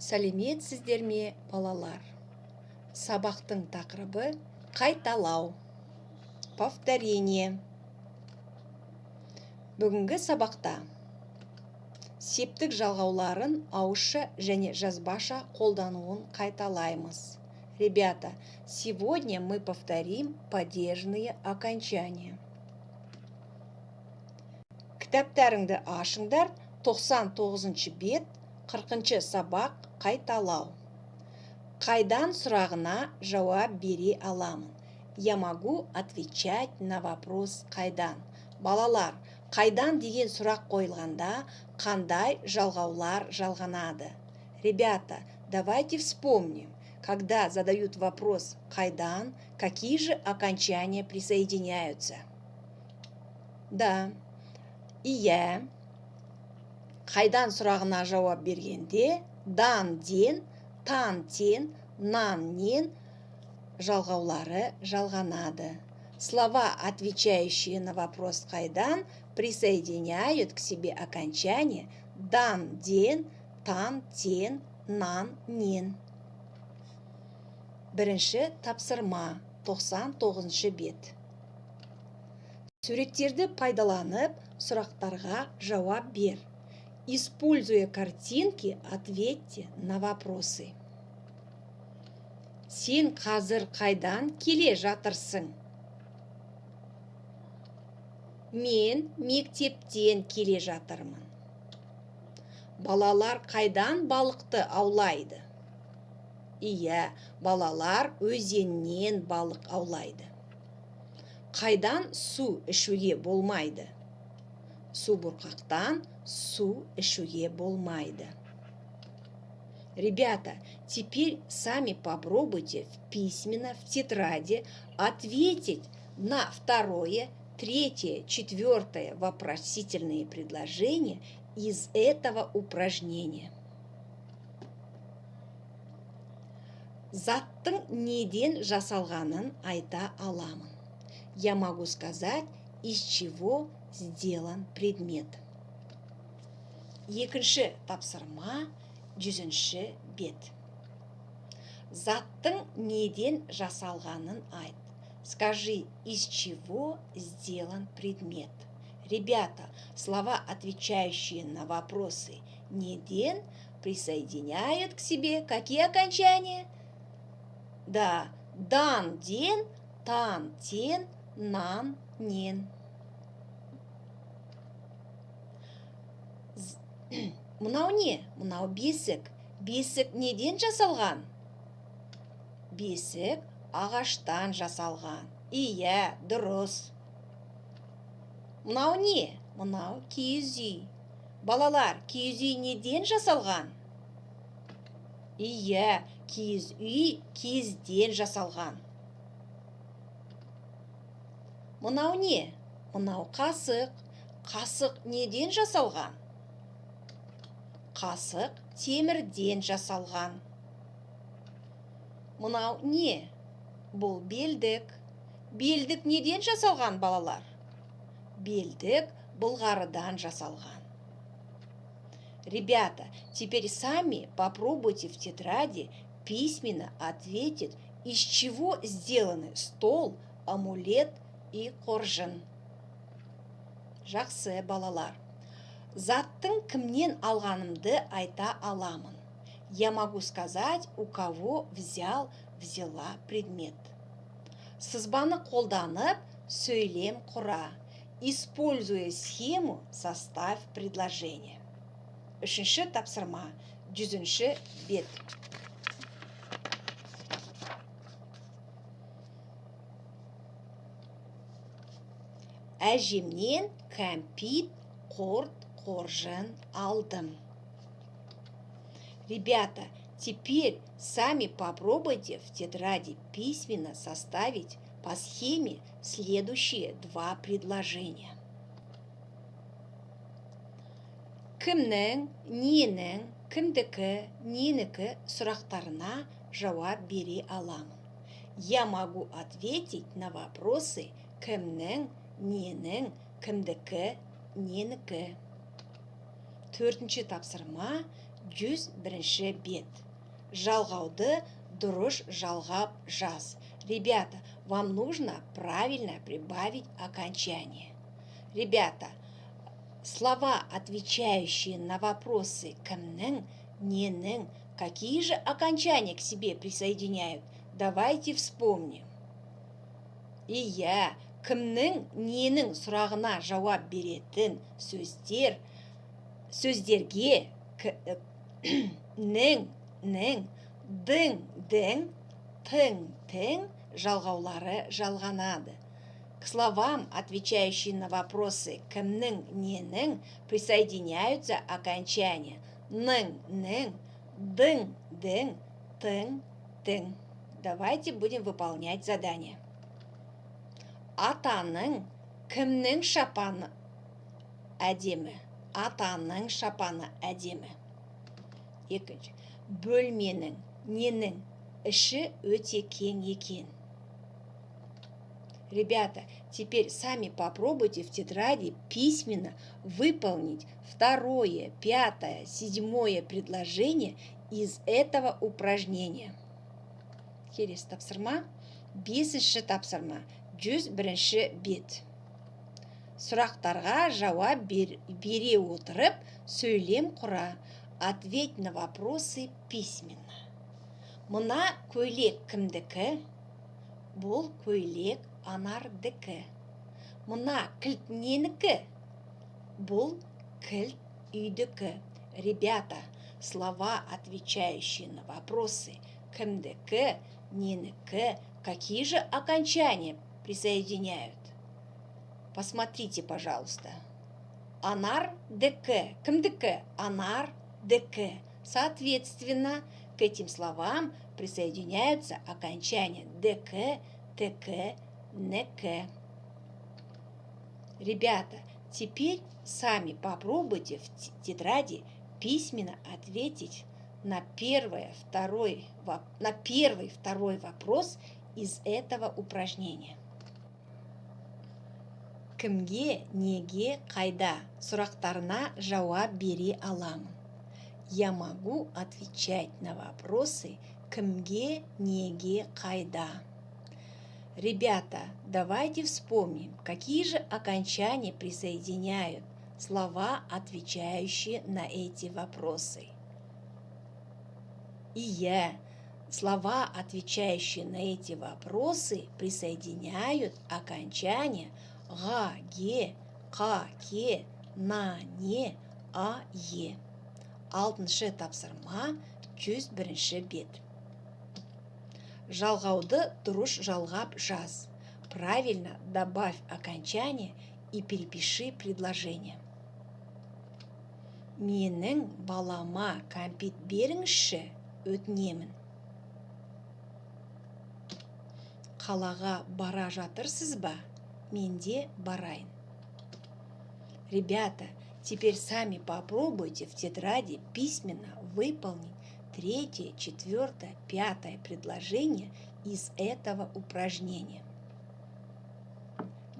Сәлеметсіздер ме, балалар? Сабақтың тақырыбы қайталау. Повторение. Бүгінгі сабақта септік жалғауларын ауызша және жазбаша қолдануын қайталаймыз. Ребята, сегодня мы повторим падежные окончания. Кітаптарыңды ашыңдар, 99-шы бет, 40-шы сабақ қайталау. Қайдан сұрағына жауап бере аламын. Я могу отвечать на вопрос қайдан. Балалар, қайдан деген сұрақ қойылғанда қандай жалғаулар жалғанады? Ребята, давайте вспомним, когда задают вопрос қайдан, какие же окончания присоединяются? Да, иә. Қайдан сұрағына жауап бергенде дан ден, тан тен, нан нен жалғаулары жалғанады. Слова, отвечающие на вопрос қайдан, присоединяют к себе окончания дан ден, тан тен, нан нен. Бірінші тапсырма, 99-шы бет. Суреттерді пайдаланып, сұрақтарға жауап бер. Используя картинки, ответьте на вопросы. Сен қазір қайдан келе жатырсың? Мен мектептен келе жатырмын. Балалар қайдан балықты аулайды? Иә, балалар өзеннен балық аулайды. Қайдан су ішуге болмайды? Су бұрқақтан су ішуге болмайды. Ребята, теперь сами попробуйте письменно в тетради ответить на второе, третье, четвертое вопросительные предложения из этого упражнения. Заттың неден жасалғанын айта аламын. Я могу сказать, из чего сделан предмет. Екінші тапсырма, 100-ші бет. Заттың неден жасалғанын айт. Скажи, из чего сделан предмет. Ребята, слова, отвечающие на вопросы неден, присоединяют к себе какие окончания? Да, дан ден, тан тен, нан нен. Мынау не? Мынау бесік. Бесік неден жасалған? Бесік ағаштан жасалған. Иә, дұрыс. Мынау не? Мынау киіз үй. Балалар, киіз үй неден жасалған? Иә, киіз үй киізден жасалған. Мынау не? Мынау қасық. Қасық неден жасалған? Қасық темірден жасалған. Мынау не? Бұл белдік. Белдік неден жасалған, балалар? Белдік былғарыдан жасалған. Ребята, теперь сами попробуйте в тетради письменно ответить, из чего сделаны стол, амулет и қоржын. Жақсы, балалар. Заттың кімнен алғанымды айта аламын. Я могу сказать, у кого взяла предмет. Сызбаны қолданып, сөйлем құра. Используя схему, составь предложение. Үшінші тапсырма, 100-ші бет. Әжемнен кәмпит, құрт, қоржын алдым. Ребята, теперь сами попробуйте в тетради письменно составить по схеме следующие два предложения. Кімнің, ненің, кімдікі, ненікі сұрақтарына жауап бере аламын. Я могу ответить на вопросы кімнің, ненің, кімдікі, ненікі. Төртінші тапсырма, 101 бет. Жалғауды дұрыс жалғап жаз. Ребята, вам нужно правильно прибавить окончание. Ребята, слова, отвечающие на вопросы кімнің, ненің, какие же окончания к себе присоединяют? Давайте вспомним. Иә, кімнің, ненің сұрағына жауап беретін сөздерге нің, дың, тың жалғаулары жалғанады. К словам, отвечающим на вопросы кімнің, ненің, присоединяются окончания нің, дың, тың. Давайте будем выполнять задание. Атаның, кімнің шапаны әдемі? Атаның шапаны әдемі. Екінші, бөлменің, ненің, іші өте кең екен. Ребята, теперь сами попробуйте в тетради письменно выполнить 2, 5, 7 предложение из этого упражнения. Келесі тапсырма, 5-ші тапсырма, 101 бет. Сұрақтарға жауап бере отырып, сөйлем құра. Ответь на вопросы письменно. Мына көйлек кімдікі? Бұл көйлек Анардікі. Мына кілт ненікі? Бұл кілт үйдікі. Ребята, слова, отвечающие на вопросы кімдікі, ненікі, какие же окончания присоединяют? Посмотрите, пожалуйста. Анардікі. Кімдікі? Анардікі. Соответственно, к этим словам присоединяются окончания дк, тк, нк. Ребята, теперь сами попробуйте в тетради письменно ответить на первый, второй вопрос из этого упражнения. Кімге, неге, қайда сұрақтарына жауап бере аламын. Я могу отвечать на вопросы кімге, неге, қайда. Ребята, давайте вспомним, какие же окончания присоединяют слова, отвечающие на эти вопросы. И я, слова, отвечающие на эти вопросы, присоединяют окончания ға, ге, қа, ке, на, не, а, е. 6-шы тапсырма, 101 бет. Жалғауды дұрыс жалғап жаз. Правильно добавь окончание и перепиши предложение. Менің балама кәмпит беріңізші, өтінемін. Қалаға бара жатырсыз ба? Менде барайын. Ребята, теперь сами попробуйте в тетради письменно выполнить 3, 4, 5 предложение из этого упражнения.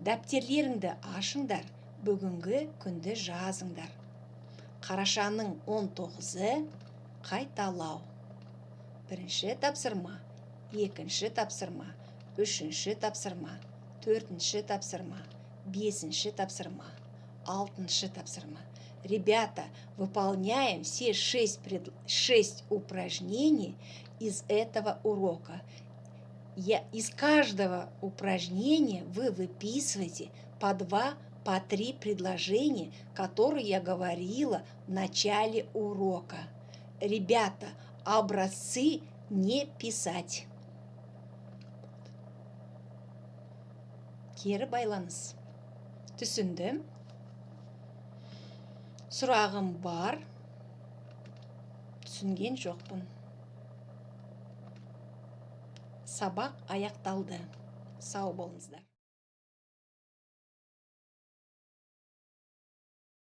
Дәптерлеріңді ашыңдар, бүгінгі күнді жазыңдар. Қарашаның 19-ы қайталау. 1-ші тапсырма, 2-ші тапсырма, 3-ші тапсырма, 4-ші тапсырма, 5-ші тапсырма, 6-ші тапсырма. Ребята, выполняем все 6 упражнений из этого урока. Из каждого упражнения вы выписываете по 2, по 3 предложения, которые я говорила в начале урока. Ребята, образцы не писать. Кері байланыс. Түсіндім? Сұрағым бар. Түсінген жоқпын. Сабақ аяқталды. Сау болыңыздар.